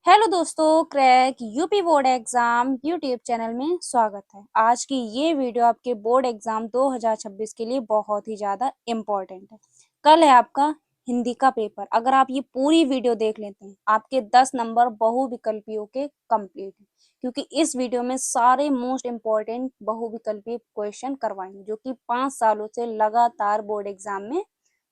Hello दोस्तों, crack UP board exam YouTube channel में स्वागत है। आज की ये वीडियो आपके बोर्ड एग्जाम 2026 के लिए बहुत ही ज़्यादा इम्पोर्टेंट है। कल है आपका हिंदी का पेपर। अगर आप ये पूरी वीडियो देख लेते हैं, आपके 10 नंबर बहुविकल्पियों के कंप्लीट हैं, क्योंकि इस वीडियो में सारे मोस्ट इम्पोर्टेंट बहुविकल्पीय क्वेश्चन करवाएंगे जो कि 5 सालों से लगातार बोर्ड एग्जाम में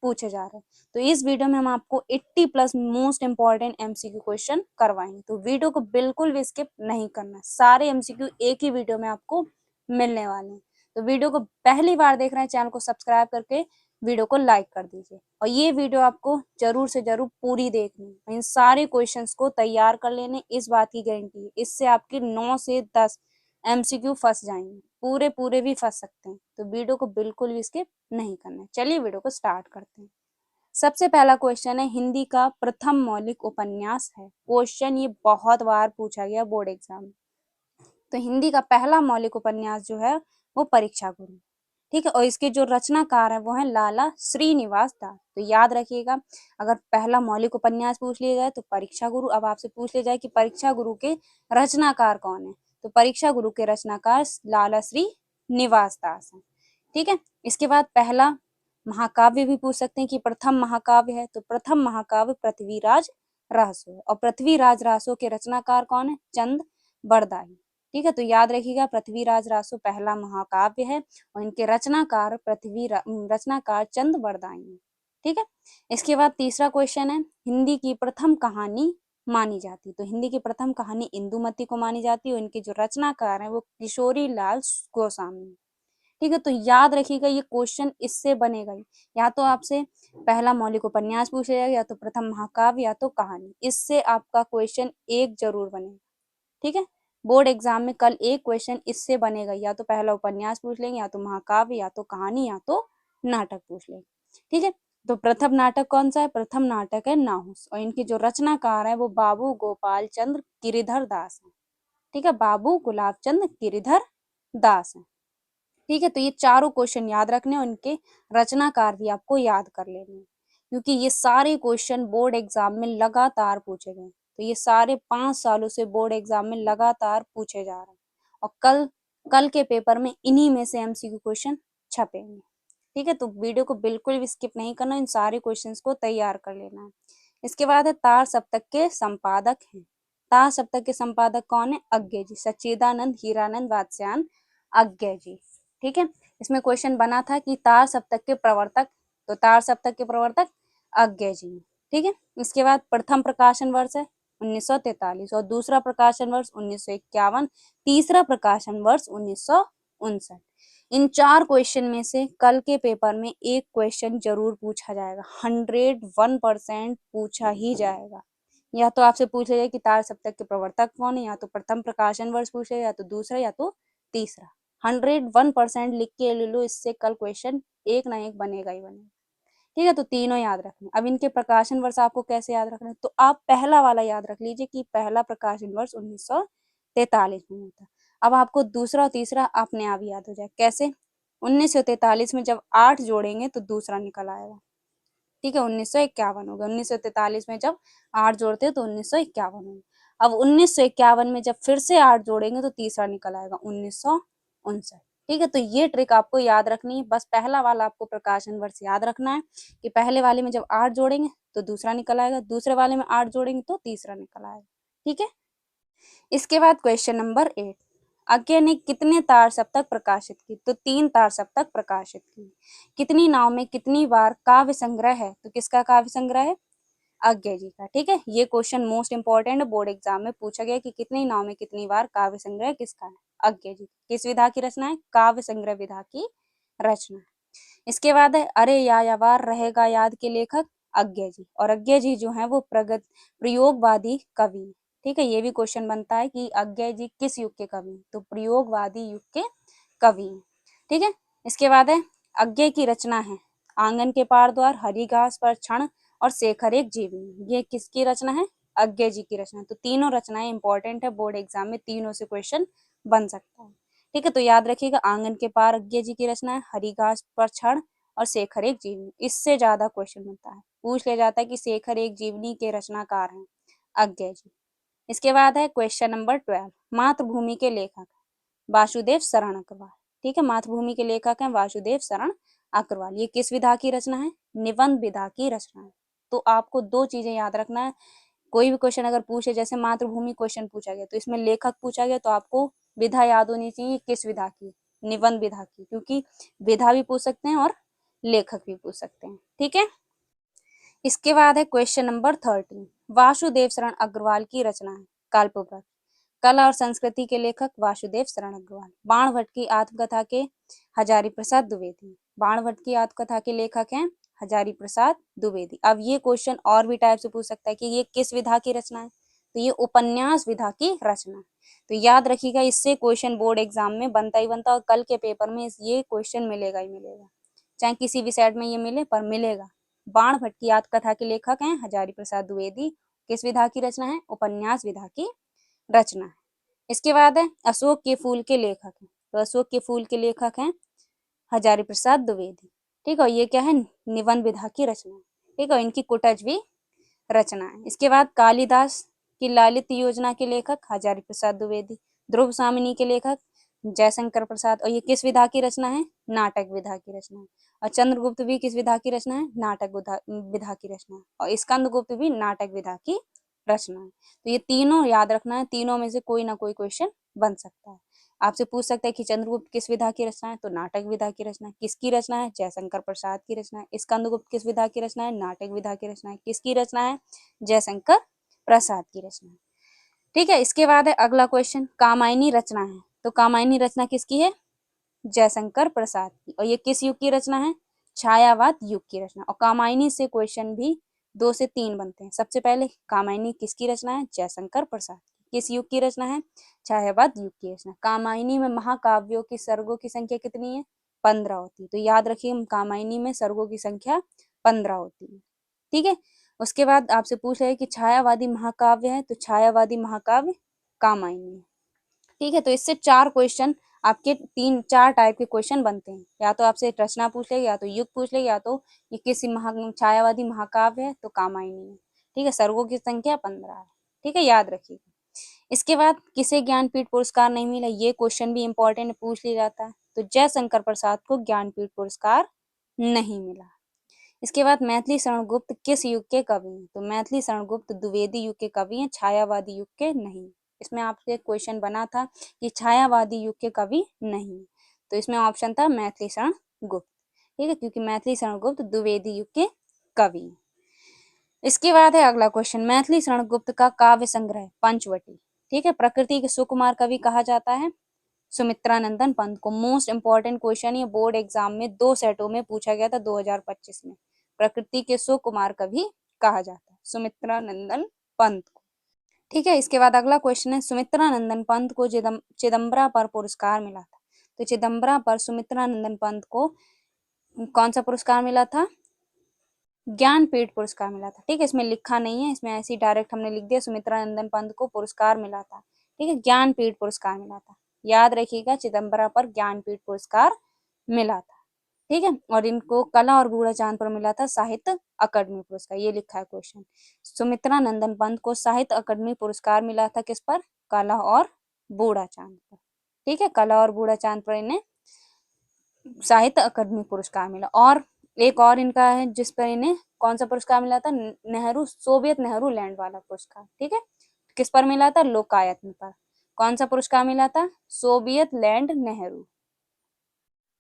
पूछे जा रहे हैं। तो इस वीडियो में हम आपको 80 plus most important MCQ question करवाएंगे। तो वीडियो को बिल्कुल भी स्किप नहीं करना है। सारे एमसीक्यू एक ही वीडियो में आपको मिलने वाले हैं। तो वीडियो को पहली बार देख रहे हैं, चैनल को सब्सक्राइब करके वीडियो को लाइक कर दीजिए। और ये वीडियो आपको जरूर से जरूर पूरी देखनी है। इन सारे क्वेश्चंस को तैयार कर लेने, इस बात की गारंटी है। इससे आपकी 9 से 10 एमसीक्यू फंस जाएंगे, पूरे पूरे भी फंस सकते हैं। तो वीडियो को बिल्कुल भी स्किप नहीं करना है। चलिए वीडियो को स्टार्ट करते हैं। सबसे पहला क्वेश्चन है, हिंदी का प्रथम मौलिक उपन्यास है। क्वेश्चन ये बहुत बार पूछा गया बोर्ड एग्जाम में। तो हिंदी का पहला मौलिक उपन्यास जो है वो परीक्षा गुरु, ठीक है। और इसके जो रचनाकार है वो है लाला श्रीनिवास दास। तो याद रखिएगा, अगर पहला मौलिक उपन्यास पूछ लिया जाए तो परीक्षा गुरु। अब आपसे पूछ लिया जाए कि परीक्षा गुरु के रचनाकार कौन है, तो परीक्षा गुरु के रचनाकार लाला श्री निवास दास है, ठीक है। इसके बाद पहला महाकाव्य भी पूछ सकते हैं कि प्रथम महाकाव्य है, तो प्रथम महाकाव्य पृथ्वीराज रासो है। और पृथ्वीराज रासो के रचनाकार कौन है? चंद बरदाई, ठीक है। तो याद रखिएगा, पृथ्वीराज रासो पहला महाकाव्य है और इनके रचनाकार रचनाकार चंद बरदाई है, ठीक है। इसके बाद तीसरा क्वेश्चन है, हिंदी की प्रथम कहानी मानी जाती। तो हिंदी की प्रथम कहानी इंदुमती को मानी जाती है और इनके जो रचनाकार हैं वो किशोरी लाल गोस्वामी, ठीक है। तो याद रखिएगा, ये क्वेश्चन इससे बनेगा ही। या तो आपसे पहला मौलिक उपन्यास पूछा जाएगा, या तो प्रथम महाकाव्य, या तो कहानी। इससे आपका क्वेश्चन एक जरूर बनेगा, ठीक है। बोर्ड एग्जाम में कल एक क्वेश्चन इससे बनेगा, या तो पहला उपन्यास पूछ लेंगे, या तो महाकाव्य, या तो कहानी, या तो नाटक पूछ लेंगे, ठीक है। तो प्रथम नाटक कौन सा है? प्रथम नाटक है नाहुस और इनके जो रचनाकार है वो बाबू गोपाल चंद्र गिरिधर दास है, ठीक है। बाबू गुलाब चंद गिरिधर दास है, ठीक है। तो ये चारों क्वेश्चन याद रखने और इनके रचनाकार भी आपको याद कर लेने हैं, क्योंकि ये सारे क्वेश्चन बोर्ड एग्जाम में लगातार पूछे गए। तो ये सारे 5 सालों से बोर्ड एग्जाम में लगातार पूछे जा रहे हैं और कल कल के पेपर में इन्हीं में से एमसीक्यू क्वेश्चन छपेंगे, ठीक है। तो वीडियो को बिल्कुल भी स्किप नहीं करना, इन सारे क्वेश्चंस को तैयार कर लेना है। इसके बाद है, तार सप्तक के संपादक हैं। तार सप्तक के संपादक कौन है? अज्ञे जी, सच्चिदानंद हीरानंद वात्स्यायन अज्ञे जी, ठीक है। इसमें क्वेश्चन बना था कि तार सप्तक के प्रवर्तक, तो तार सप्तक के प्रवर्तक अज्ञे जी, ठीक है। इसके बाद प्रथम प्रकाशन वर्ष है 1943 और दूसरा प्रकाशन वर्ष 1951, तीसरा प्रकाशन वर्ष 1959। इन चार क्वेश्चन में से कल के पेपर में एक क्वेश्चन जरूर पूछा जाएगा, 101% पूछा ही जाएगा। या तो आपसे पूछ लिया जाए कि तार सप्तक के प्रवर्तक कौन है, या तो प्रथम प्रकाशन वर्ष पूछे, या तो दूसरा, या तो तीसरा। 101% लिख के ले लो, इससे कल क्वेश्चन एक ना एक बनेगा ही बनेगा, ठीक है। तो तीनों याद रखना। अब इनके प्रकाशन वर्ष आपको कैसे याद रखना है, तो आप पहला वाला याद रख लीजिए कि पहला प्रकाशन वर्ष 1943 में होता। अब आपको दूसरा और तीसरा अपने आप याद हो जाए। कैसे? 1943 में जब 8 जोड़ेंगे तो दूसरा निकल आएगा, ठीक है। 1951 हो गया। 1943 में जब 8 जोड़ते हैं तो 1951 होगा। अब 1951 में जब फिर से 8 जोड़ेंगे तो तीसरा निकल आएगा 1959, ठीक है। तो ये ट्रिक आपको याद रखनी है। बस पहला वाला आपको प्रकाशन वर्ष याद रखना है कि पहले वाले में जब 8 जोड़ेंगे तो दूसरा निकल आएगा, दूसरे वाले में 8 जोड़ेंगे तो तीसरा निकल आएगा, ठीक है। इसके बाद क्वेश्चन नंबर 8, अज्ञे ने कितने तार सप्तक प्रकाशित की? तो 3 तार सप्तक प्रकाशित की। कितनी नाव में कितनी बार काव्य संग्रह है? तो किसका काव्य संग्रह है? अज्ञे जी का, ठीक है। ये question most important board exam में पूछा गया कि कितनी नाव में कितनी बार काव्य संग्रह किसका है? अज्ञे जी। किस विधा की रचना है? काव्य संग्रह विधा की रचना। इसके बाद है, अरे यायावार रहेगा याद के लेखक अज्ञे जी। और अज्ञे जी जो है वो प्रयोगवादी कवि, ठीक है। ये भी क्वेश्चन बनता है कि अज्ञे जी किस युग के कवि? तो प्रयोगवादी युग के कवि, ठीक है। इसके बाद है, अज्ञे की रचना है आंगन के पार द्वार, हरी घास पर क्षण और शेखर एक जीवनी। ये किसकी रचना है? अज्ञे जी की रचना। तो तीनों रचनाएं इंपॉर्टेंट है, बोर्ड एग्जाम में तीनों से क्वेश्चन बन सकता है, ठीक है। तो याद रखिएगा, आंगन के पार अज्ञे जी की रचना है, हरी घास पर क्षण और शेखर एक जीवनी। इससे ज्यादा क्वेश्चन बनता है, पूछ लिया जाता है कि शेखर एक जीवनी के रचनाकार हैं अज्ञे जी, इसके बाद है क्वेश्चन नंबर 12, मातृभूमि के लेखक वासुदेव शरण अग्रवाल। ठीक है, मातृभूमि के लेखक हैं वासुदेव शरण अग्रवाल। ये किस विधा की रचना है? निबंध विधा की रचना है। तो आपको दो चीजें याद रखना है, कोई भी क्वेश्चन अगर पूछे, जैसे मातृभूमि क्वेश्चन पूछा गया तो इसमें लेखक पूछा गया तो आपको विधा याद होनी चाहिए, किस विधा की? निबंध विधा की, क्योंकि विधा भी पूछ सकते हैं और लेखक भी पूछ सकते हैं। ठीक है, इसके बाद है क्वेश्चन नंबर 13, वासुदेव शरण अग्रवाल की रचना है कल्पवृक्ष। कला और संस्कृति के लेखक वासुदेव शरण अग्रवाल। बाणभट्ट की आत्मकथा के हजारी प्रसाद द्विवेदी। बाणभट्ट की आत्मकथा के लेखक हैं हजारी प्रसाद द्विवेदी। अब ये क्वेश्चन और भी टाइप से पूछ सकता है कि ये किस विधा की रचना है, तो ये उपन्यास विधा की रचना है। तो याद रखिएगा, इससे क्वेश्चन बोर्ड एग्जाम में बनता ही बनता, और कल के पेपर में ये क्वेश्चन मिलेगा ही मिलेगा, चाहे किसी भी सेट में ये मिले पर मिलेगा। बाणभट्ट की आत्मकथा के लेखक हैं हजारी प्रसाद द्विवेदी। किस विधा की रचना है? उपन्यास विधा की रचना है। इसके बाद है अशोक के फूल के लेखक हैं, तो अशोक के फूल के लेखक हैं हजारी प्रसाद द्विवेदी। ठीक है, ये क्या है? निबंध विधा की रचना है। ठीक है, इनकी कुटज रचना है। इसके बाद कालिदास की लालित योजना के लेखक हजारी प्रसाद द्विवेदी। ध्रुव सामिनी के लेखक जयशंकर प्रसाद। और ये किस विधा की रचना है? नाटक विधा की रचना है। और चंद्रगुप्त भी किस विधा की रचना है? नाटक विधा की रचना है। और स्कंदगुप्त भी नाटक विधा की रचना है। तो ये तीनों याद रखना है, तीनों में से कोई ना कोई क्वेश्चन बन सकता है। आपसे पूछ सकता है कि चंद्रगुप्त किस विधा की रचना है, तो नाटक विधा की रचना है। किसकी रचना है? जयशंकर प्रसाद की रचना है। स्कंदगुप्त किस विधा की रचना है? नाटक विधा की रचना है। किसकी रचना है? जयशंकर प्रसाद की रचना है। ठीक है, इसके बाद है अगला क्वेश्चन, कामायनी रचना है, तो कामायनी रचना किसकी है? जयशंकर प्रसाद की। और ये किस युग की रचना है? छायावाद युग की रचना। और कामायनी से क्वेश्चन भी 2 से 3 बनते हैं। सबसे पहले कामायनी किसकी रचना है? जयशंकर प्रसाद की। किस युग की रचना है? छायावाद युग की रचना। कामायनी में महाकाव्यों की सर्गों की संख्या कितनी है? 15 होती है। तो याद रखिए, कामायनी में सर्गों की संख्या 15 होती है। ठीक है, उसके बाद आपसे पूछ रहे कि छायावादी महाकाव्य है, तो छायावादी महाकाव्य कामायनी है। ठीक है, तो इससे 4 क्वेश्चन आपके 3-4 टाइप के क्वेश्चन बनते हैं। या तो आपसे रचना पूछ ले, या तो युग पूछ ले, या तो ये किसी छायावादी महाकाव्य है तो कामायनी है। ठीक है, सर्गों की संख्या 15 है। ठीक है, याद रखिएगा। इसके बाद किसे ज्ञानपीठ पुरस्कार नहीं मिला, ये क्वेश्चन भी इंपॉर्टेंट पूछ लिया जाता है। तो जयशंकर प्रसाद को ज्ञानपीठ पुरस्कार नहीं मिला। इसके बाद मैथिली शरण गुप्त किस युग के कवि हैं, तो मैथिली शरण गुप्त द्विवेदी युग के कवि हैं, छायावादी युग के नहीं। इसमें आपसे क्वेश्चन बना था कि छायावादी युग के कवि नहीं, तो इसमें ऑप्शन था मैथिली शरण गुप्त। ठीक है, क्योंकि मैथिली शरण गुप्त द्विवेदी युग के कवि हैं। इसके बाद है अगला क्वेश्चन, मैथिली शरण गुप्त का काव्य संग्रह पंचवटी। ठीक है, प्रकृति के सुकुमार कवि कहा जाता है सुमित्रानंदन पंत को। मोस्ट इंपॉर्टेंट क्वेश्चन ये बोर्ड एग्जाम में 2 सेटों में पूछा गया था 2025 में। प्रकृति के सुकुमार कवि कहा जाता है सुमित्रानंदन पंत को। ठीक है, इसके बाद अगला क्वेश्चन है, सुमित्रानंदन पंत को चिदम्बरा पर पुरस्कार मिला था, तो चिदम्बरा पर सुमित्रानंदन पंत को कौन सा पुरस्कार मिला था? ज्ञानपीठ पुरस्कार मिला था। ठीक है, इसमें लिखा नहीं है, इसमें ऐसे ही डायरेक्ट हमने लिख दिया सुमित्रानंदन पंत को पुरस्कार मिला था। ठीक है, ज्ञानपीठ पुरस्कार मिला था। याद रखिएगा, चिदम्बरा पर ज्ञानपीठ पुरस्कार मिला था। ठीक है, और इनको कला और बूढ़ा चांद पर मिला था साहित्य अकादमी पुरस्कार, ये लिखा है क्वेश्चन। सुमित्रानंदन पंत को साहित्य अकादमी पुरस्कार मिला था किस पर? कला और बूढ़ा चांद पर। ठीक है, कला और बूढ़ा चांद पर इन्हें साहित्य अकादमी पुरस्कार मिला। और एक और इनका है जिस पर इन्हें कौन सा पुरस्कार मिला था? नेहरू, सोवियत नेहरू लैंड वाला पुरस्कार। ठीक है, किस पर मिला था? लोकायत्न पर। कौन सा पुरस्कार मिला था? Soviet land Nehru.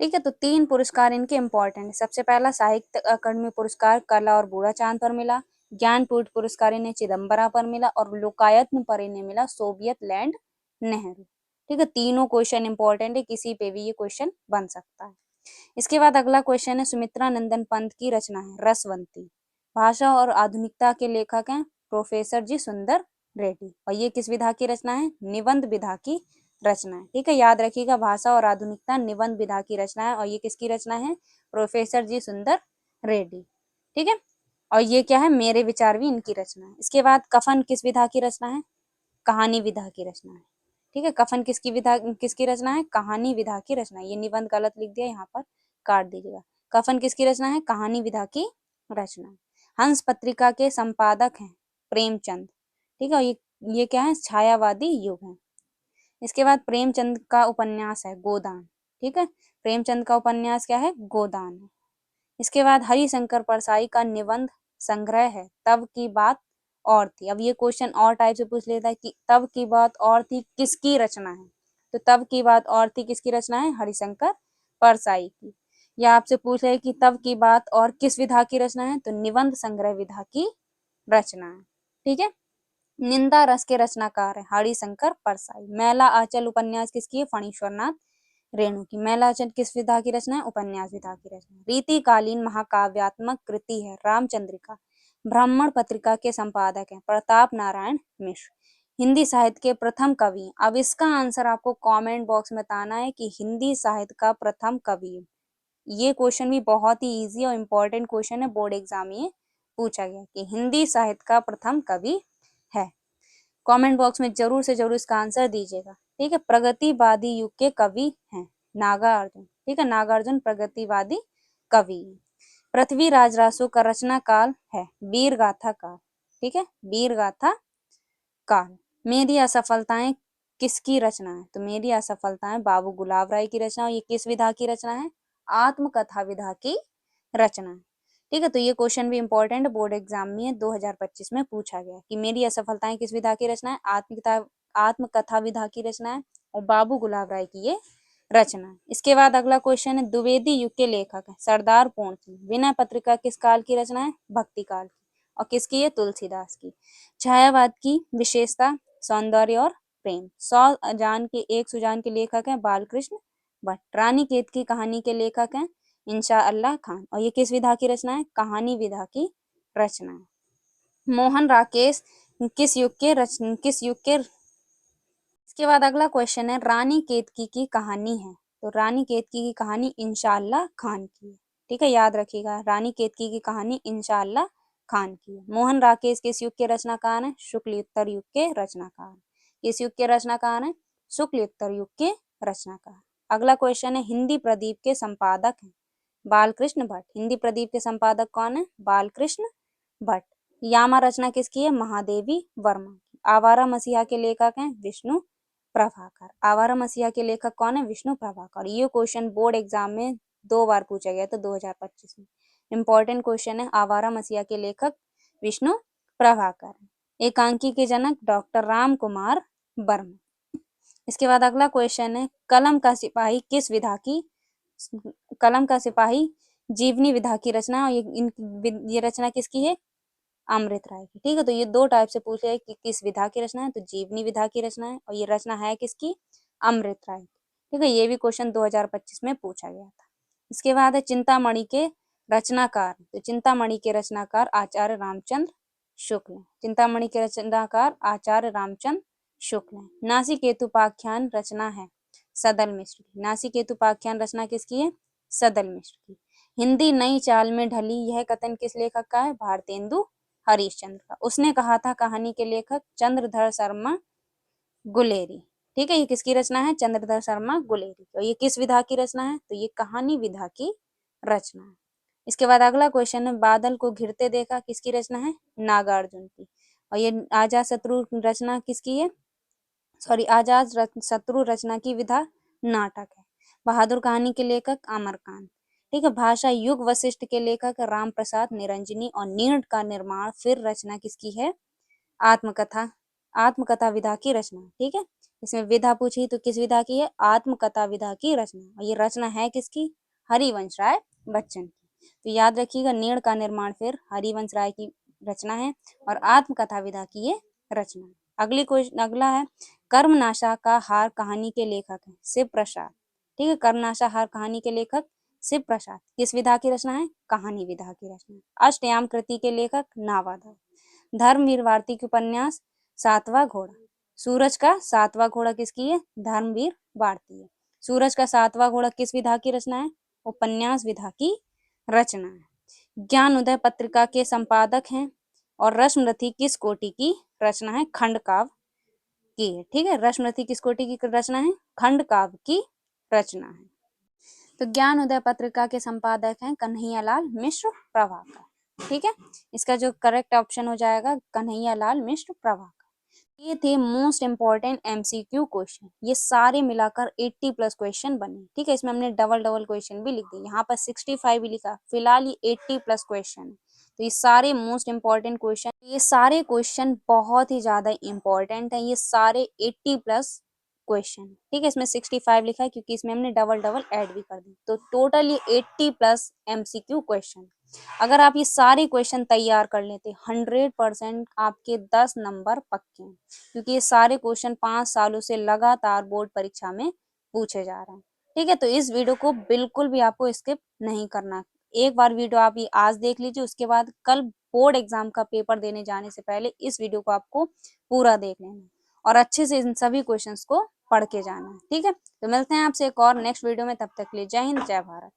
ठीक है, तो 3 पुरस्कार इनके इंपॉर्टेंट है। सबसे पहला साहित्य अकादमी पुरस्कार कला और बूढ़ा चांद पर मिला, ज्ञानपीठ पुरस्कार इन्हें चिदम्बरा पर मिला, और लोकायत्न पर इन्हें मिला सोवियत लैंड नेहरू। ठीक है, तीनों क्वेश्चन इंपॉर्टेंट है, किसी पे भी ये क्वेश्चन बन सकता है। इसके बाद अगला क्वेश्चन है, सुमित्रानंदन पंत की रचना है रसवंती। भाषा और आधुनिकता के लेखक हैं प्रोफेसर जी सुंदर रेड्डी। और ये किस विधा की रचना है? निबंध विधा की रचना है। ठीक है, याद रखिएगा, भाषा और आधुनिकता निबंध विधा की रचना है, और ये किसकी रचना है? प्रोफेसर जी सुंदर रेड्डी। ठीक है, और ये क्या है? मेरे विचार भी इनकी रचना है। इसके बाद कफन किस विधा की रचना है? कहानी विधा की रचना है। ठीक है, कफन किसकी रचना है? कहानी विधा की रचना है। ये निबंध गलत लिख दिया, यहाँ पर काट दीजिएगा। कफन किसकी रचना है? कहानी विधा की रचना है। हंस पत्रिका के संपादक हैं प्रेमचंद। ठीक है, ये ये क्या है, छायावादी युग है। इसके बाद प्रेमचंद का उपन्यास है गोदान। ठीक है, प्रेमचंद का उपन्यास क्या है, गोदान है। इसके बाद हरिशंकर परसाई का निबंध संग्रह है तब की बात और थी। अब ये क्वेश्चन और टाइप से पूछ लेता है कि तब की बात और थी किसकी रचना है, तो तब की बात और थी किसकी रचना है, हरिशंकर परसाई की। या आपसे पूछ रहे कि तब की बात और किस विधा की रचना है, तो निबंध संग्रह विधा की रचना है। ठीक है, निंदा रस के रचनाकार है हरिशंकर परसाई। मैला आंचल उपन्यास किसकी है, फणीश्वरनाथ रेणु की। मैला आंचल किस विधा की रचना है, उपन्यास विधा की रचना। रीतिकालीन महाकाव्यात्मक कृति है रामचंद्रिका। ब्राह्मण पत्रिका के संपादक हैं प्रताप नारायण मिश्र। हिंदी साहित्य के प्रथम कवि। अब इसका आंसर आपको कमेंट बॉक्स में बताना है कि हिंदी साहित्य का प्रथम कवि। ये क्वेश्चन भी बहुत ही इजी और इम्पोर्टेंट क्वेश्चन है, बोर्ड एग्जाम में पूछा गया कि हिंदी साहित्य का प्रथम कवि है। कमेंट बॉक्स में जरूर से जरूर इसका आंसर दीजिएगा। ठीक है, प्रगतिवादी युग के कवि हैं नागार्जुन। ठीक है, नागार्जुन प्रगतिवादी कवि। पृथ्वीराज रासो का रचना काल है वीर गाथा काल। ठीक है, वीर गाथा काल। मेरी असफलताएं किसकी रचना है, तो मेरी असफलताएं बाबू गुलाब राय की रचना। ये किस विधा की रचना है, आत्मकथा विधा की रचना है। ठीक है, तो ये क्वेश्चन भी इंपॉर्टेंट बोर्ड एग्जाम में 2025 में पूछा गया कि मेरी असफलताएं किस विधा की रचना है, आत्मकथा विधा की रचना है और बाबू गुलाब राय की ये रचना है। इसके बाद अगला क्वेश्चन है, द्विवेदी युग के लेखक है सरदार पूर्ण सिंह। विनय पत्रिका किस काल की रचना है, भक्ति काल की। और किसकी है, तुलसीदास की। छायावाद की विशेषता सौंदर्य और प्रेम। 100 अजान के 1 सुजान के लेखक हैं बालकृष्ण भट्ट। रानी केत की कहानी के लेखक हैं इंशा अल्लाह खान। और ये किस विधा की रचना है, कहानी विधा की रचना है। मोहन राकेश किस युग के इसके बाद अगला क्वेश्चन है, रानी केतकी की कहानी है, तो रानी केतकी की कहानी इंशा अल्लाह खान की है। ठीक है, याद रखिएगा, रानी केतकी की कहानी इंशा अल्लाह खान की है। मोहन राकेश किस युग के रचनाकार हैं, शुक्लयुत्तर युग के रचनाकार। किस युग के रचनाकार हैं, शुक्लयुत्तर युग के रचनाकार। अगला क्वेश्चन है, हिंदी प्रदीप के संपादक हैं बालकृष्ण भट्ट। हिंदी प्रदीप के संपादक कौन है, बालकृष्ण भट्ट। यामा रचना किसकी है, महादेवी वर्मा की। आवारा मसीहा के लेखक हैं विष्णु प्रभाकर। आवारा मसीहा के लेखक कौन है, विष्णु प्रभाकर। ये क्वेश्चन बोर्ड एग्जाम में 2 बार पूछा गया था 2025 में। इंपॉर्टेंट क्वेश्चन है, आवारा मसीहा के लेखक विष्णु प्रभाकर। एकांकी के जनक डॉक्टर राम कुमार वर्मा। इसके बाद अगला क्वेश्चन है, कलम का सिपाही किस विधा की, कलम का सिपाही जीवनी विधा की रचना। और ये रचना किसकी है, अमृत राय की। ठीक है, तो ये 2 टाइप से पूछे है कि किस विधा की रचना है, तो जीवनी विधा की रचना है और ये रचना है किसकी, अमृत राय। ठीक है, ये भी क्वेश्चन 2025 में पूछा गया था। इसके बाद है चिंतामणि के रचनाकार। तो चिंतामणि के रचनाकार आचार्य रामचंद्र शुक्ल। चिंतामणि के रचनाकार आचार्य रामचंद्र शुक्ल है। नासिकेतुपाख्यान रचना है सदल मिश्र की। नासिकेतुपाख्यान रचना किसकी है, सदल मिश्र की। हिंदी नई चाल में ढली, यह कथन किस लेखक का है, भारतेंदु हरिश्चंद्र का। उसने कहा था कहानी के लेखक चंद्रधर शर्मा गुलेरी। ठीक है, ये किसकी रचना है, चंद्रधर शर्मा गुलेरी। और ये किस विधा की रचना है, तो ये कहानी विधा की रचना है। इसके बाद अगला क्वेश्चन है, बादल को घिरते देखा किसकी रचना है, नागार्जुन की। और ये आजाद शत्रु रचना किसकी है, आजाद शत्रु रचना की विधा नाटक है। बहादुर कहानी के लेखक अमरकांत। ठीक है, भाषा युग वशिष्ठ के लेखक राम प्रसाद निरंजनी। और नीड़ का निर्माण फिर रचना किसकी है, आत्मकथा, आत्मकथा विधा की रचना। ठीक है, इसमें विधा पूछी तो किस विधा की है, आत्मकथा विधा की रचना। और ये रचना है किसकी, हरिवंश राय बच्चन की। तो याद रखिएगा, नीड़ का निर्माण फिर हरिवंश राय की रचना है और आत्मकथा विधा की ये रचना है। अगला है, कर्मनाशा का हार कहानी के लेखक है शिव प्रसाद। ठीक है, कर्मनाशा हार कहानी के लेखक शिव प्रसाद। किस विधा की रचना है, कहानी विधा की रचना। अष्टयाम कृति के लेखक नावाधव। धर्मवीर भारती के उपन्यास 7वां घोड़ा। सूरज का 7वां घोड़ा किसकी है, धर्मवीर भारती है। सूरज का 7वां घोड़ा किस विधा की रचना है, उपन्यास विधा की रचना है। ज्ञान उदय पत्रिका के संपादक हैं और रश्मरथी किस कोटि की रचना है, खंड काव्य की है। ठीक है, रश्मरथी किस कोटि की रचना है, खंड काव्य की रचना है। तो ज्ञान उदय पत्रिका के संपादक हैं कन्हैयालाल मिश्र प्रभाकर। ठीक है, इसका जो करेक्ट ऑप्शन हो जाएगा कन्हैयालाल मिश्र प्रभाकर। ये थे मोस्ट इम्पॉर्टेंट एमसीक्यू क्वेश्चन। ये सारे मिलाकर 80 प्लस क्वेश्चन बने। ठीक है, इसमें हमने डबल डबल क्वेश्चन भी लिख दिए, यहाँ पर 65 भी लिखा। फिलहाल ये 80 प्लस क्वेश्चन है। तो ये सारे मोस्ट इम्पॉर्टेंट क्वेश्चन, ये सारे क्वेश्चन बहुत ही ज्यादा इम्पोर्टेंट है। ये सारे 80 प्लस क्वेश्चन, ठीक है, इसमें 65 लिखा है क्योंकि इसमें हमने डबल डबल ऐड भी कर दी। तो टोटल ये 80 प्लस एमसीक्यू क्वेश्चन। अगर आप ये सारे क्वेश्चन तैयार कर लेते 100% आपके 10 नंबर पक्के हैं, क्योंकि ये सारे क्वेश्चन 5 सालों से लगातार बोर्ड परीक्षा में पूछे जा रहे हैं। ठीक है, तो इस वीडियो को बिल्कुल भी आपको स्किप नहीं करना। एक बार वीडियो आप ये आज देख लीजिए, उसके बाद कल बोर्ड एग्जाम का पेपर देने जाने से पहले इस वीडियो को आपको पूरा देख लेना और अच्छे से इन सभी क्वेश्चंस को पढ़ के जाना है। ठीक है, तो मिलते हैं आपसे एक और नेक्स्ट वीडियो में, तब तक के लिए जय हिंद, जय भारत।